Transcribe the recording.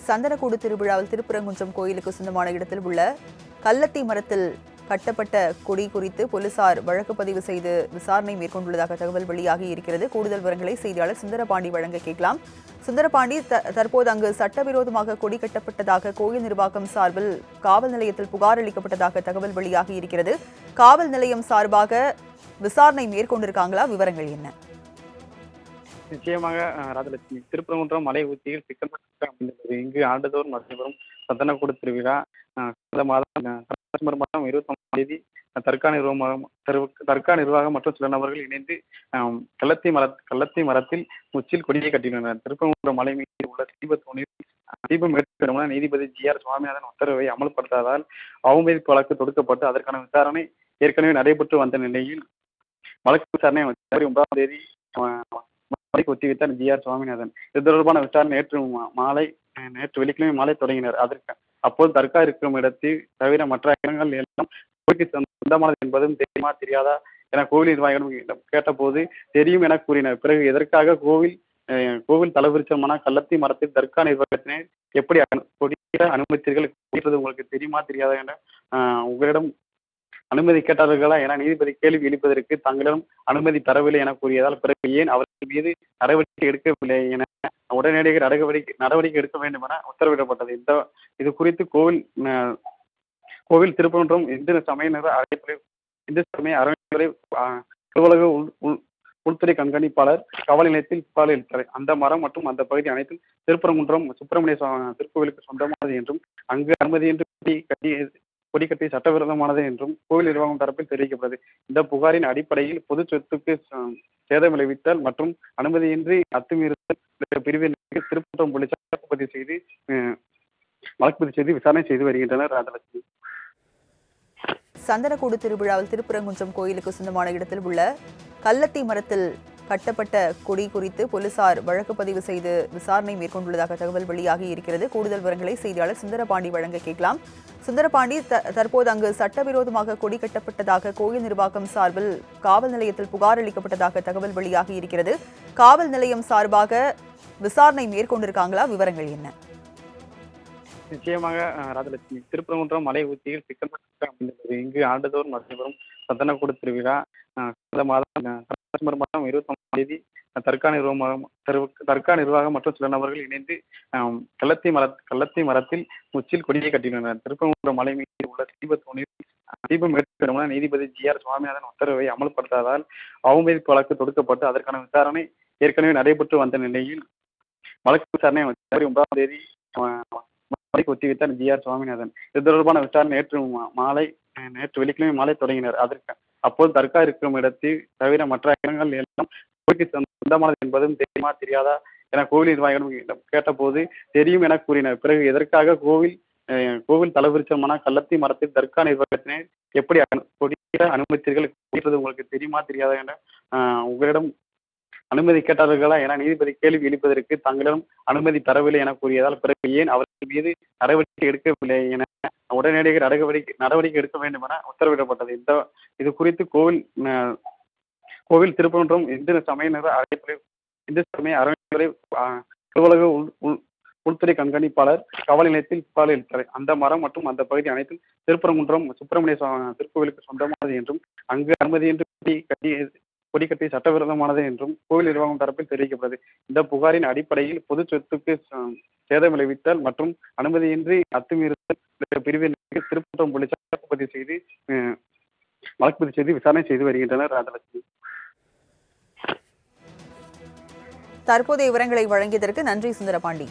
சந்தனக்கூடு திருவிழாவில் திருப்பரங்குன்றம் கோயிலுக்கு சொந்தமான இடத்தில் உள்ள கள்ளத்தி மரத்தில் கட்டப்பட்ட கொடி குறித்து போலீசார் வழக்கு பதிவு செய்து விசாரணை மேற்கொண்டுள்ளதாக தகவல் வெளியாகி இருக்கிறது. கூடுதல் விவரங்களை செய்தியாளர் சுந்தரபாண்டி வழங்க கேட்கலாம். சுந்தரபாண்டி, தற்போது அங்கு சட்டவிரோதமாக கொடி கட்டப்பட்டதாக கோயில் நிர்வாகம் சார்பில் காவல் நிலையத்தில் புகார் அளிக்கப்பட்டதாக தகவல் வெளியாகி இருக்கிறது. காவல் நிலையம் சார்பாக விசாரணை மேற்கொண்டிருக்காங்களா? விவரங்கள் என்ன? நிச்சயமாக ராஜலட்சுமி, திருப்பரங்குன்றம் மலை உச்சியில் சிக்கல் அமைந்துள்ளது. இங்கு ஆண்டுதோறும் நடைபெறும் சந்தனக்கூடு திருவிழா கடந்த மாதம் செப்டம்பர் மாதம் 21ஆம் தேதி தர்கா நிர்வாகம் மற்றும் சில நபர்கள் இணைந்து கள்ளத்தி மரத்தில் உச்சியில் கொடியை கட்டியுள்ளனர். திருப்பரங்குன்றம் மலை மீது உள்ள தீபம் ஏற்படும் நீதிபதி GR சுவாமிநாதன் உத்தரவை அமல்படுத்தாததால் அவமதிப்பு வழக்கு தொடுக்கப்பட்டு அதற்கான விசாரணை ஏற்கனவே நடைபெற்று வந்த நிலையில் வழக்கு விசாரணை ஜனவரி 9ஆம் தேதி ஒத்திவைத்தார் GR சுவாமிநாதன். இது தொடர்பான விசாரணை நேற்று வெள்ளிக்கிழமை மாலை தொடங்கினர். அப்போது தர்கா இருக்கும் இடத்தில் தவிர மற்ற இடங்கள் எல்லாம் கோயிலுக்கு சொந்தமானது என்பதும் தெரியுமா தெரியாதா என கோவில் நிர்வாகிகளிடம் கேட்டபோது தெரியும் என கூறினர். பிறகு எதற்காக கோவில் தலவிருச்சமான கள்ளத்தி மரத்தில் தர்கா நிர்வாகத்தினர் எப்படி கொடியிட அனுமதித்தீர்கள் உங்களுக்கு தெரியுமா தெரியாதா என உங்களிடம் அனுமதி கேட்டார்களா என நீதிபதி கேள்வி எழுப்பதற்கு தங்களிடம் அனுமதி தரவில்லை என கூறியதால் பிறகு ஏன் அவர்கள் மீது நடவடிக்கை எடுக்கவில்லை என உடனடியாக நடவடிக்கை எடுக்க வேண்டும் என உத்தரவிடப்பட்டது. இது குறித்து கோவில் திருப்பரங்குன்றம் இந்து சமய அறநிலையத்துறை அலுவலக உள்துறை கண்காணிப்பாளர் காவல் நிலையத்தில் புகார் அளித்தார். அந்த மரம் மற்றும் அந்த பகுதி அனைத்தும் திருப்பரங்குன்றம் சுப்பிரமணிய திருக்கோவிலுக்கு சொந்தமானது என்றும் அங்கு அனுமதியின்றி கொடி கட்டி சட்டவிரோதமானது என்றும் கோவில் நிர்வாகம் தரப்பில் தெரிவிக்கப்பட்டது. இந்த புகாரின் அடிப்படையில் பொது சொத்துக்கு சேதம் விளைவித்தல் மற்றும் அனுமதியின்றி அத்துமீறுதல் பிரிவின் திருப்பரங்குன்றம் போலீசார் வழக்கு பதிவு செய்து விசாரணை செய்து வருகின்றனர். ராஜலட்சுமி, சந்தனக்கூடு திருவிழாவில் திருப்பரங்குன்றம் கோயிலுக்கு சொந்தமான இடத்தில் உள்ள கள்ளத்தி மரத்தில் கட்டப்பட்ட கொடி குறித்து போலீசார் வழக்கு பதிவு செய்து விசாரணை மேற்கொண்டுள்ளதாக தகவல் வெளியாகி இருக்கிறது. கூடுதல் விவரங்களை செய்தியாளர் சுந்தரபாண்டி வழங்க கேட்கலாம். சுந்தரபாண்டி, தற்போது அங்கு சட்டவிரோதமாக கொடி கட்டப்பட்டதாக கோயில் நிர்வாகம் சார்பில் காவல் நிலையத்தில் புகார் அளிக்கப்பட்டதாக தகவல் வெளியாகி இருக்கிறது. காவல் நிலையம் சார்பாக விசாரணை மேற்கொண்டிருக்காங்களா? விவரங்கள் என்ன? நிச்சயமாக ராஜலட்சுமி, திருப்பரங்குன்றம் மலை உச்சியில் சிக்கல் அமைந்துள்ளது. இங்கு ஆண்டுதோறும் நடைபெறும் சந்தனக்கூடு திருவிழா கடந்த மாதம் செப்டம்பர் மாதம் 21ஆம் தேதி தர்கா நிர்வாகம் மற்றும் சில நபர்கள் இணைந்து கள்ளத்தி மரத்தில் உச்சியில் கொடியை கட்டியுள்ளனர். திருப்பரங்குன்றம் மலை மீது உள்ள தீபம் ஏற்படும் நீதிபதி GR சுவாமிநாதன் உத்தரவை அமல்படுத்தாததால் அவமதிப்பு வழக்கு தொடுக்கப்பட்டு அதற்கான விசாரணை ஏற்கனவே நடைபெற்று வந்த நிலையில் வழக்கு விசாரணை ஜனவரி 9ஆம் தேதி ஒத்திவைத்தார் GR சுவாமிநாதன். இது தொடர்பான விசாரணை நேற்று வெள்ளிக்கிழமை மாலை தொடங்கினர். அப்போது தர்கா இருக்கும் இடத்தில் தவிர மற்ற இடங்கள் எல்லாம் கோயிலுக்கு சொந்தமானது என்பதும் தெரியுமா தெரியாதா என கோவில் நிர்வாகிகளிடம் கேட்டபோது தெரியும் என கூறினர். பிறகு எதற்காக கோவில் தலவிருச்சமான கள்ளத்தி மரத்தில் தர்கா நிர்வாகத்தினர் எப்படி கொடியிட அனுமதித்தீர்கள் உங்களுக்கு தெரியுமா தெரியாதா என உங்களிடம் அனுமதி கேட்டார்களா என நீதிபதி கேள்வி எழுப்பதற்கு தங்களிடம் அனுமதி தரவில்லை என கூறியதால் பிறகு ஏன் அவர்கள் மீது நடவடிக்கை எடுக்கவில்லை என உடனடியாக நடவடிக்கை எடுக்க வேண்டும் என உத்தரவிடப்பட்டது. இது குறித்து கோவில் திருப்பரங்குன்றம் இந்து சமய அறநிலையத்துறை அலுவலக உள்துறை கண்காணிப்பாளர் காவல் நிலையத்தில் புகார் அளித்தார். அந்த மரம் மற்றும் அந்த பகுதி அனைத்தும் திருப்பரங்குன்றம் சுப்பிரமணிய திருக்கோவிலுக்கு சொந்தமானது என்றும் அங்கு அனுமதியின்றி கொடி கட்டி சட்டவிரோதமானது என்றும் கோவில் நிர்வாகம் தரப்பில் தெரிவிக்கப்பட்டது. இந்த புகாரின் அடிப்படையில் பொது சொத்துக்கு சேதம் விளைவித்தல் மற்றும் அனுமதியின்றி அத்துமீறுதல் பிரிவின் திருப்பரங்குன்றம் போலீசார் வழக்கு பதிவு செய்து விசாரணை செய்து வருகின்றனர். ராஜலட்சுமி, தற்போதைய விவரங்களை வழங்கியதற்கு நன்றி சுந்தரபாண்டி.